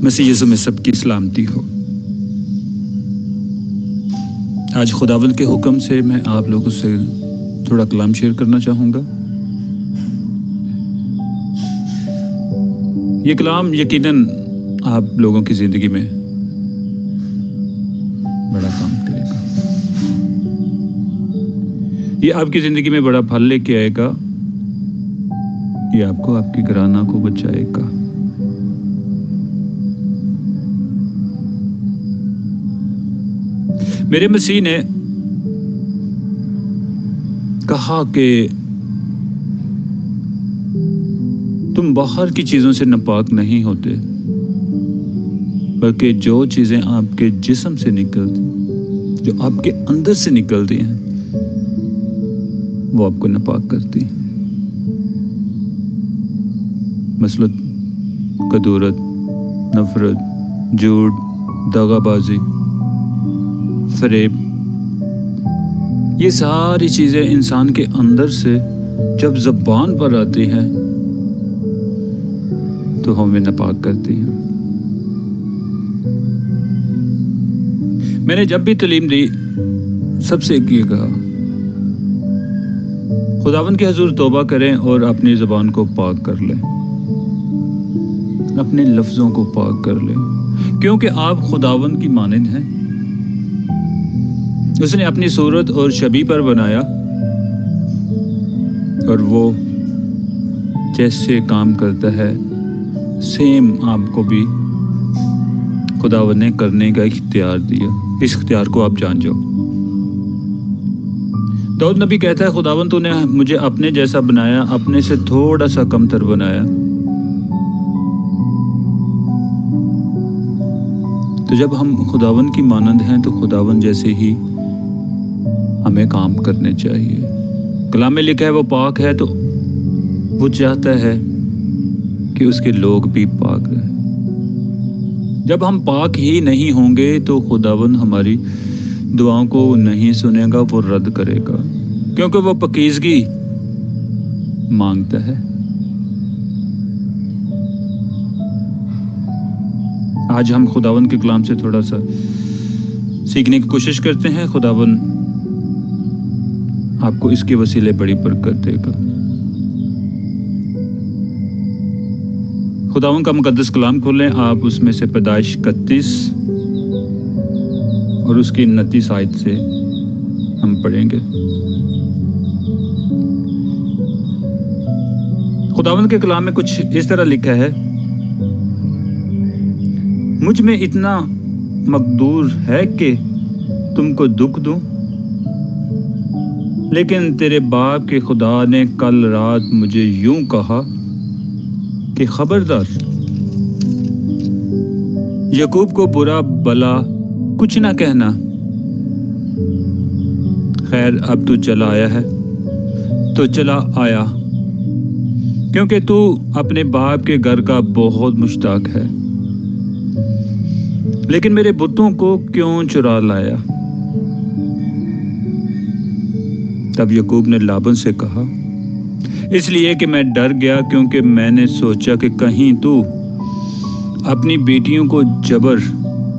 مسیح یسوع میں سب کی سلامتی ہو۔ آج خداوند کے حکم سے میں آپ لوگوں سے تھوڑا کلام شیئر کرنا چاہوں گا۔ یہ کلام یقیناً آپ لوگوں کی زندگی میں بڑا کام کرے گا، یہ آپ کی زندگی میں بڑا پھل لے کے آئے گا، یہ آپ کو آپ کی گھرانہ کو بچائے گا۔ میرے مسیح نے کہا کہ تم باہر کی چیزوں سے ناپاک نہیں ہوتے، بلکہ جو چیزیں آپ کے جسم سے نکلتی، جو آپ کے اندر سے نکلتی ہیں، وہ آپ کو ناپاک کرتی ہیں۔ مثلاً کدورت، نفرت، جھوٹ، دغا بازی، فریب، یہ ساری چیزیں انسان کے اندر سے جب زبان پر آتی ہیں تو ہمیں ناپاک کرتی ہیں۔ میں نے جب بھی تعلیم دی سب سے ایک یہ کہا، خداوند کے حضور توبہ کریں اور اپنی زبان کو پاک کر لیں، اپنے لفظوں کو پاک کر لیں، کیونکہ آپ خداوند کی مانند ہیں۔ اس نے اپنی صورت اور شبیہ پر بنایا، اور وہ جیسے کام کرتا ہے سیم آپ کو بھی خداوند نے کرنے کا اختیار دیا۔ اس اختیار کو آپ جان جاؤ۔ داؤد نبی کہتا ہے، خداوند تو نے مجھے اپنے جیسا بنایا، اپنے سے تھوڑا سا کم تر بنایا۔ تو جب ہم خداوند کی مانند ہیں تو خداوند جیسے ہی ہمیں کام کرنے چاہیے۔ کلام میں لکھا ہے وہ پاک ہے، تو وہ چاہتا ہے کہ اس کے لوگ بھی پاک رہیں۔ جب ہم پاک ہی نہیں ہوں گے تو خداوند ہماری دعاؤں کو نہیں سنے گا، وہ رد کرے گا، کیونکہ وہ پاکیزگی مانگتا ہے۔ آج ہم خداوند کے کلام سے تھوڑا سا سیکھنے کی کوشش کرتے ہیں۔ خداوند آپ کو اس کے وسیلے بڑی برکت دے گا۔ خداوند کا مقدس کلام کھولیں، آپ اس میں سے پیدائش 31 اور اس کی 29 آیت سے ہم پڑھیں گے۔ خداوند کے کلام میں کچھ اس طرح لکھا ہے، مجھ میں اتنا مقدور ہے کہ تم کو دکھ دوں، لیکن تیرے باپ کے خدا نے کل رات مجھے یوں کہا کہ خبردار، یعقوب کو برا بلا کچھ نہ کہنا۔ خیر، اب تو چلا آیا ہے تو چلا آیا، کیونکہ تو اپنے باپ کے گھر کا بہت مشتاق ہے، لیکن میرے بتوں کو کیوں چرا لایا؟ تب یعقوب نے لابن سے کہا، اس لیے کہ میں ڈر گیا، کیونکہ میں نے سوچا کہ کہیں تو اپنی بیٹیوں کو جبر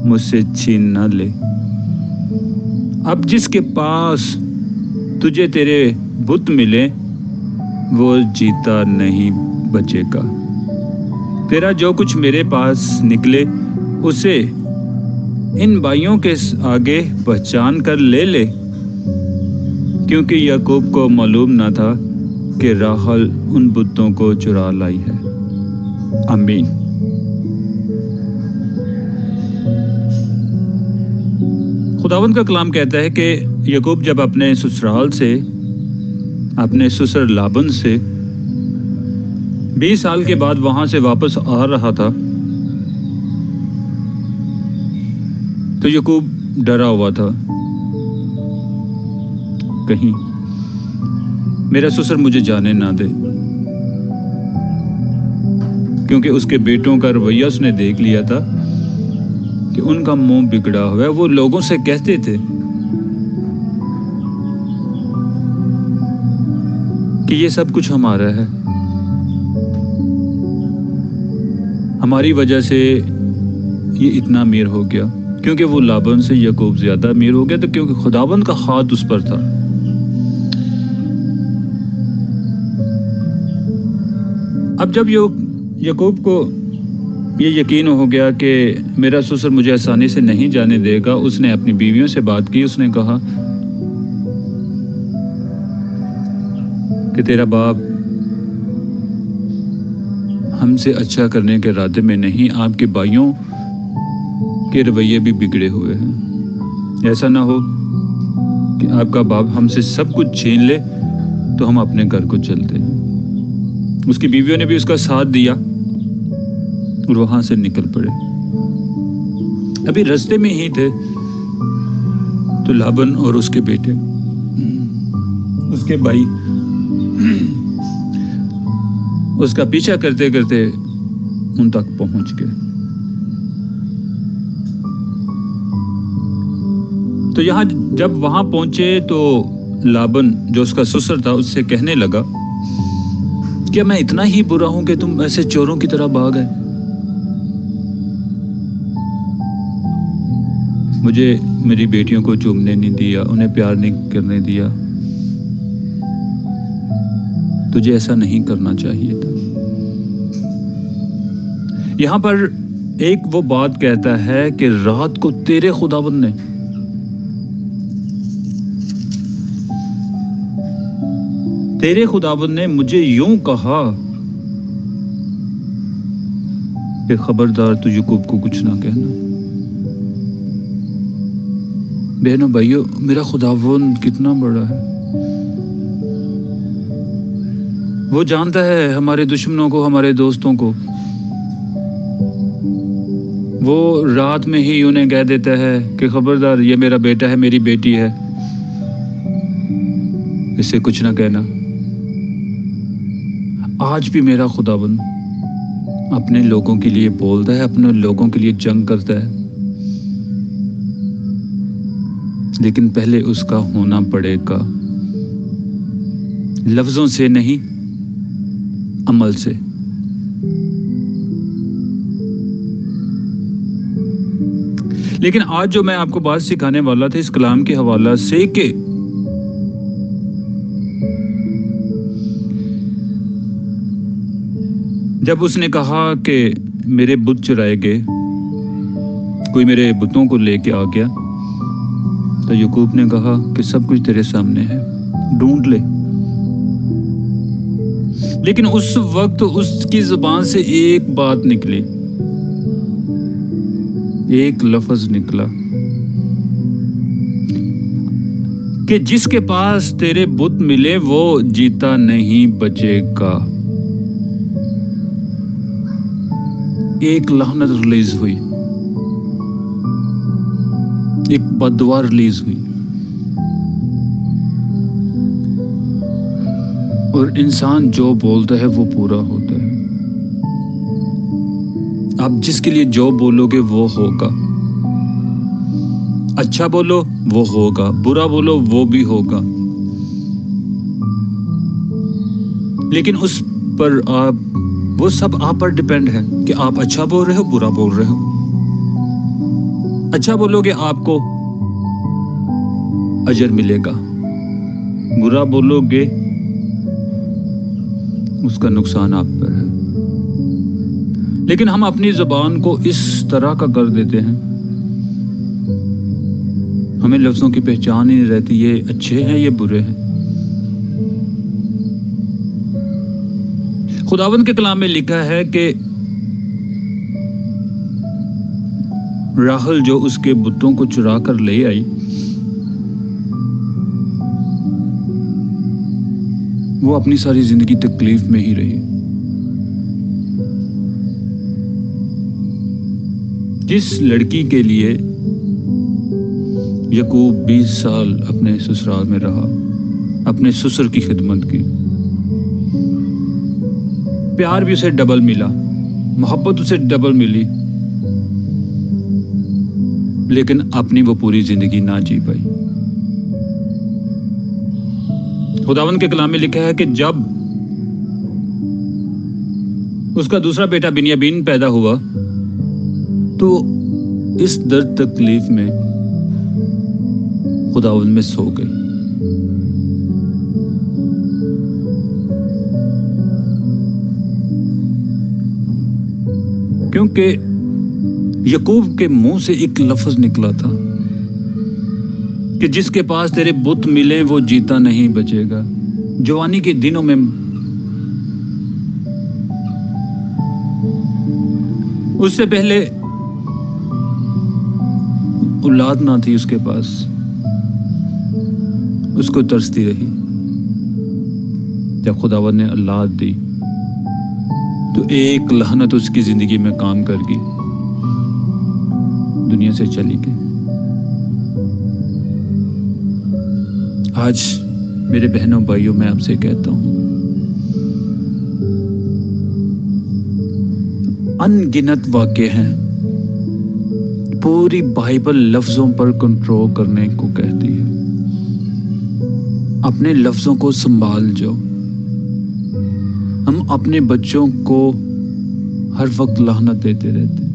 مجھ سے چھین نہ لے۔ اب جس کے پاس تجھے تیرے بت ملے وہ جیتا نہیں بچے گا۔ تیرا جو کچھ میرے پاس نکلے اسے ان بھائیوں کے آگے پہچان کر لے لے، کیونکہ یعقوب کو معلوم نہ تھا کہ راحل ان بتوں کو چرا لائی ہے۔ آمین۔ خداوند کا کلام کہتا ہے کہ یعقوب جب اپنے سسرال سے، اپنے سسر لابن سے 20 سال کے بعد وہاں سے واپس آ رہا تھا، تو یعقوب ڈرا ہوا تھا، کہیں میرا سسر مجھے جانے نہ دے، کیونکہ اس کے بیٹوں کا رویہ اس نے دیکھ لیا تھا کہ ان کا منہ بگڑا ہوا ہے۔ وہ لوگوں سے کہتے تھے کہ یہ سب کچھ ہمارا ہے، ہماری وجہ سے یہ اتنا امیر ہو گیا؟ کیونکہ وہ لابن سے یعقوب زیادہ امیر ہو گیا، تو کیونکہ خداوند کا ہاتھ اس پر تھا۔ اب جب یعقوب کو یہ یقین ہو گیا کہ میرا سسر مجھے آسانی سے نہیں جانے دے گا، اس نے اپنی بیویوں سے بات کی۔ اس نے کہا کہ تیرا باپ ہم سے اچھا کرنے کے ارادے میں نہیں، آپ کے بھائیوں کے رویے بھی بگڑے ہوئے ہیں۔ ایسا نہ ہو کہ آپ کا باپ ہم سے سب کچھ چھین لے تو ہم اپنے گھر کو چلتے ہیں۔ اس کی بیویوں نے بھی اس کا ساتھ دیا اور وہاں سے نکل پڑے۔ ابھی رستے میں ہی تھے تو لابن اور اس کے بیٹے، اس کے بھائی اس کا پیچھا کرتے کرتے ان تک پہنچ گئے۔ تو یہاں جب وہاں پہنچے تو لابن جو اس کا سسر تھا اس سے کہنے لگا، کیا میں اتنا ہی برا ہوں کہ تم ایسے چوروں کی طرح بھاگ گئے؟ مجھے میری بیٹیوں کو چومنے نہیں دیا، انہیں پیار نہیں کرنے دیا، تجھے ایسا نہیں کرنا چاہیے تھا۔ یہاں پر ایک وہ بات کہتا ہے کہ رات کو تیرے خداوند نے مجھے یوں کہا کہ خبردار تو یعقوب کو کچھ نہ کہنا۔ بہنوں بھائیوں، میرا خداوند کتنا بڑا ہے۔ وہ جانتا ہے ہمارے دشمنوں کو، ہمارے دوستوں کو۔ وہ رات میں ہی انہیں کہہ دیتا ہے کہ خبردار، یہ میرا بیٹا ہے، میری بیٹی ہے، اس سے کچھ نہ کہنا۔ آج بھی میرا خداوند اپنے لوگوں کے لیے بولتا ہے، اپنے لوگوں کے لیے جنگ کرتا ہے، لیکن پہلے اس کا ہونا پڑے گا، لفظوں سے نہیں، عمل سے۔ لیکن آج جو میں آپ کو بات سکھانے والا تھا اس کلام کے حوالہ سے، کہ جب اس نے کہا کہ میرے بت چرائے گئے، کوئی میرے بتوں کو لے کے آ گیا، تو یعقوب نے کہا کہ سب کچھ تیرے سامنے ہے، ڈھونڈ لے۔ لیکن اس وقت اس کی زبان سے ایک بات نکلی، ایک لفظ نکلا کہ جس کے پاس تیرے بت ملے وہ جیتا نہیں بچے گا۔ ایک لعنت ریلیز ہوئی، ایک بددعا ریلیز ہوئی، اور انسان جو بولتا ہے وہ پورا ہوتا ہے۔ آپ جس کے لیے جو بولو گے وہ ہوگا۔ اچھا بولو وہ ہوگا، برا بولو وہ بھی ہوگا، لیکن اس پر وہ سب آپ پر ڈیپینڈ ہے کہ آپ اچھا بول رہے ہو، برا بول رہے ہو۔ اچھا بولو گے آپ کو اجر ملے گا، برا بولو گے اس کا نقصان آپ پر ہے۔ لیکن ہم اپنی زبان کو اس طرح کا کر دیتے ہیں، ہمیں لفظوں کی پہچان ہی نہیں رہتی، یہ اچھے ہیں یہ برے ہیں۔ خداوند کے کلام میں لکھا ہے کہ راحل جو اس کے بتوں کو چرا کر لے آئی، وہ اپنی ساری زندگی تکلیف میں ہی رہی۔ جس لڑکی کے لیے یعقوب 20 سال اپنے سسرال میں رہا، اپنے سسر کی خدمت کی، پیار بھی اسے ڈبل ملا، محبت اسے ڈبل ملی، لیکن اپنی وہ پوری زندگی نہ جی پائی۔ خداوند کے کلام میں لکھا ہے کہ جب اس کا دوسرا بیٹا بنیامین پیدا ہوا تو اس درد تکلیف میں خداوند میں سو گئی. کیونکہ یعقوب کے منہ سے ایک لفظ نکلا تھا کہ جس کے پاس تیرے بت ملے وہ جیتا نہیں بچے گا. جوانی کے دنوں میں اس سے پہلے اولاد نہ تھی اس کے پاس، اس کو ترستی رہی. جب خداوند نے اولاد دی تو ایک لعنت اس کی زندگی میں کام کر گئی، دنیا سے چلی گئی. آج میرے بہنوں بھائیوں میں آپ سے کہتا ہوں، ان گنت واقع ہیں. پوری بائبل لفظوں پر کنٹرول کرنے کو کہتی ہے. اپنے لفظوں کو سنبھال جاؤ. ہم اپنے بچوں کو ہر وقت لعنت دیتے رہتے ہیں،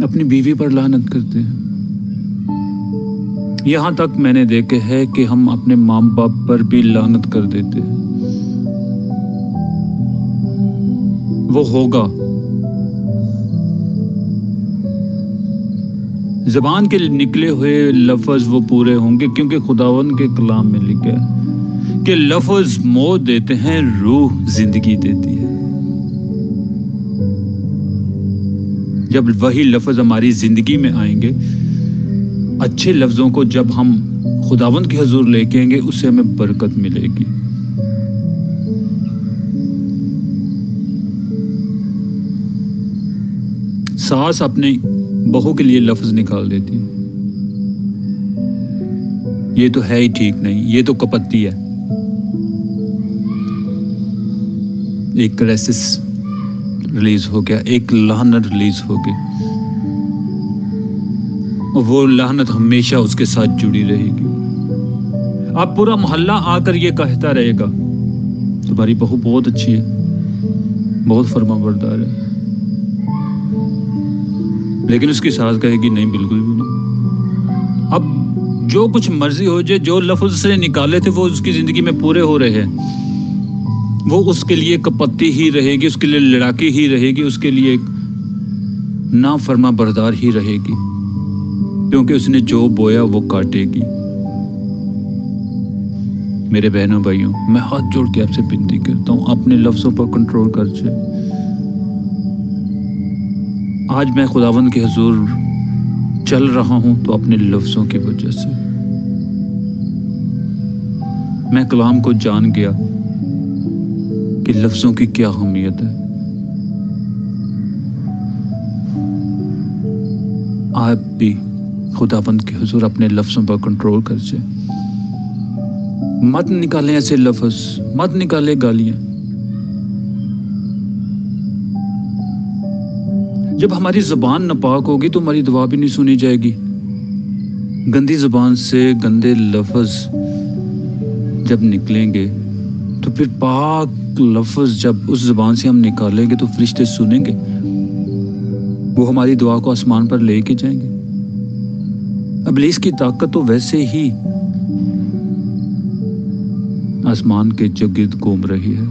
اپنی بیوی پر لعنت کرتے ہیں. یہاں تک میں نے دیکھا ہے کہ ہم اپنے ماں باپ پر بھی لعنت کر دیتے ہیں. وہ ہوگا، زبان کے نکلے ہوئے لفظ وہ پورے ہوں گے، کیونکہ خداوند کے کلام میں لکھا ہے کہ لفظ موت دیتے ہیں، روح زندگی دیتی ہے. جب وہی لفظ ہماری زندگی میں آئیں گے، اچھے لفظوں کو جب ہم خداوند کے حضور لے کے آئیں گے، اس سے ہمیں برکت ملے گی. ساس اپنی بہو کے لیے لفظ نکال دیتی ہے، یہ تو ہے ہی ٹھیک نہیں، یہ تو کپتی ہے. ایک کرائسس ریلیز ہو گیا، ایک لعنت ریلیز ہو گئی، اور وہ لعنت ہمیشہ اس کے ساتھ جڑی رہے گی. اب پورا محلہ آ کر یہ کہتا رہے گا تمہاری بہو بہت اچھی ہے، بہت فرما بردار ہے، لیکن اس کی ساس کہے گی نہیں، بالکل بھی نہیں. اب جو کچھ مرضی ہو جائے، جو لفظ سے نکالے تھے وہ اس کی زندگی میں پورے ہو رہے ہیں، وہ اس کے لیے کپتی ہی رہے گی، اس کے لیے لڑاکی ہی رہے گی، اس کے لیے نافرما بردار ہی رہے گی، کیونکہ اس نے جو بویا وہ کاٹے گی. میرے بہنوں بھائیوں، میں ہاتھ جوڑ کے آپ سے بنتی کرتا ہوں، اپنے لفظوں پر کنٹرول کر جائے. آج میں خداوند کے حضور چل رہا ہوں تو اپنے لفظوں کی وجہ سے. میں کلام کو جان گیا کہ لفظوں کی کیا اہمیت ہے. آپ بھی خداوند کے حضور اپنے لفظوں پر کنٹرول کر جائے. مت نکالیں ایسے لفظ، مت نکالیں گالیاں. جب ہماری زبان ناپاک ہوگی تو ہماری دعا بھی نہیں سنی جائے گی. گندی زبان سے گندے لفظ جب نکلیں گے تو پھر پاک لفظ جب اس زبان سے ہم نکالیں گے تو فرشتے سنیں گے، وہ ہماری دعا کو آسمان پر لے کے جائیں گے. ابلیس کی طاقت تو ویسے ہی آسمان کے گرد گھوم رہی ہے.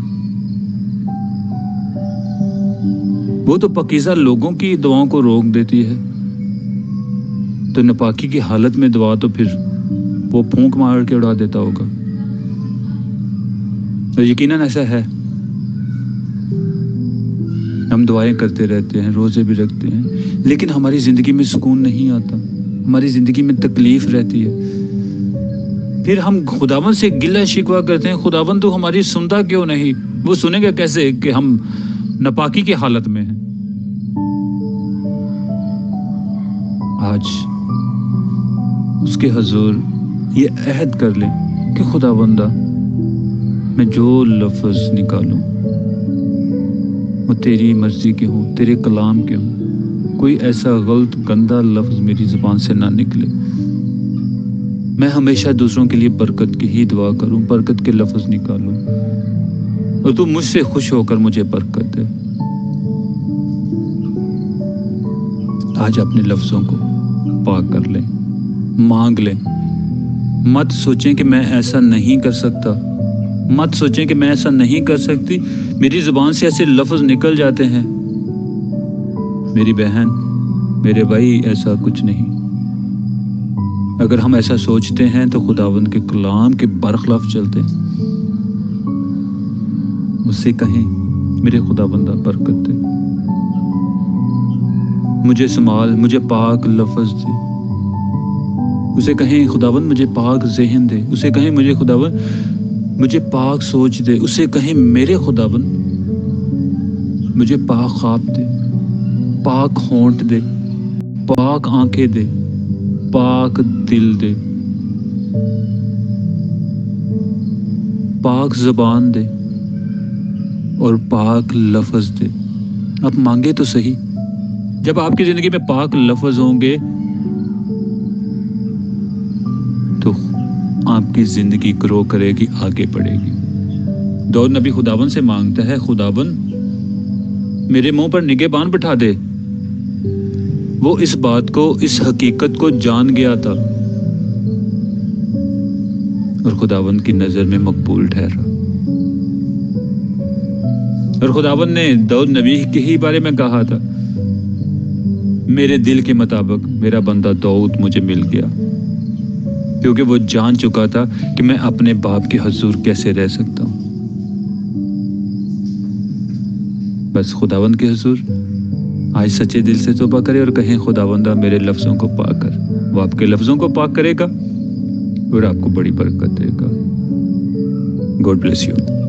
وہ تو پاکیزہ لوگوں کی دعاؤں کو روک دیتی ہے، تو ناپاکی کی حالت میں دعا تو پھر وہ پھونک مار کے اڑا دیتا ہوگا. تو یقیناً ایسا ہے. ہم دعائیں کرتے رہتے ہیں، روزے بھی رکھتے ہیں، لیکن ہماری زندگی میں سکون نہیں آتا، ہماری زندگی میں تکلیف رہتی ہے. پھر ہم خداوند سے گلہ شکوہ کرتے ہیں، خداوند تو ہماری سنتا کیوں نہیں؟ وہ سنیں گے کیسے کہ ہم ناپاکی کی حالت میں ہیں. آج اس کے حضور یہ عہد کر لیں کہ خداوندہ، میں جو لفظ نکالوں وہ تیری مرضی کے ہوں، تیرے کلام کے ہوں. کوئی ایسا غلط گندا لفظ میری زبان سے نہ نکلے. میں ہمیشہ دوسروں کے لیے برکت کی ہی دعا کروں، برکت کے لفظ نکالوں، اور تو مجھ سے خوش ہو کر مجھے برکت دے. آج اپنے لفظوں کو پاک کر لیں، مانگ لیں۔ مت سوچیں کہ میں ایسا نہیں کر سکتا، مت سوچیں کہ میں ایسا نہیں کر سکتی، میری زبان سے ایسے لفظ نکل جاتے ہیں۔ میری بہن، میرے بھائی، ایسا کچھ نہیں۔ اگر ہم ایسا سوچتے ہیں تو خداوند کے کلام کے برخلاف چلتے ہیں۔ مجھ سے کہیں، میرے خداوندہ برکت دے، مجھے سنبھال، مجھے پاک لفظ دے۔ اسے کہیں خداوند مجھے پاک ذہن دے، اسے کہیں مجھے خداوند مجھے پاک سوچ دے، اسے کہیں میرے خداوند مجھے پاک خواب دے، پاک ہونٹ دے، پاک آنکھیں دے، پاک دل دے، پاک زبان دے اور پاک لفظ دے۔ آپ مانگے تو صحیح۔ جب آپ کی زندگی میں پاک لفظ ہوں گے تو آپ کی زندگی گرو کرے گی، آگے بڑھے گی۔ داؤد نبی خداوند سے مانگتا ہے، خداوند میرے منہ پر نگہبان بٹھا دے۔ وہ اس بات کو، اس حقیقت کو جان گیا تھا اور خداوند کی نظر میں مقبول ٹھہرا۔ اور خداوند نے داؤد نبی کے ہی بارے میں کہا تھا، میرے دل کے مطابق میرا بندہ داؤد مجھے مل گیا، کیونکہ وہ جان چکا تھا کہ میں اپنے باپ کے حضور کیسے رہ سکتا ہوں۔ بس خداوند کے حضور آج سچے دل سے توبہ کرے اور کہیں خداوندہ میرے لفظوں کو پاک کر۔ وہ آپ کے لفظوں کو پاک کرے گا اور آپ کو بڑی برکت دے گا۔ God bless you.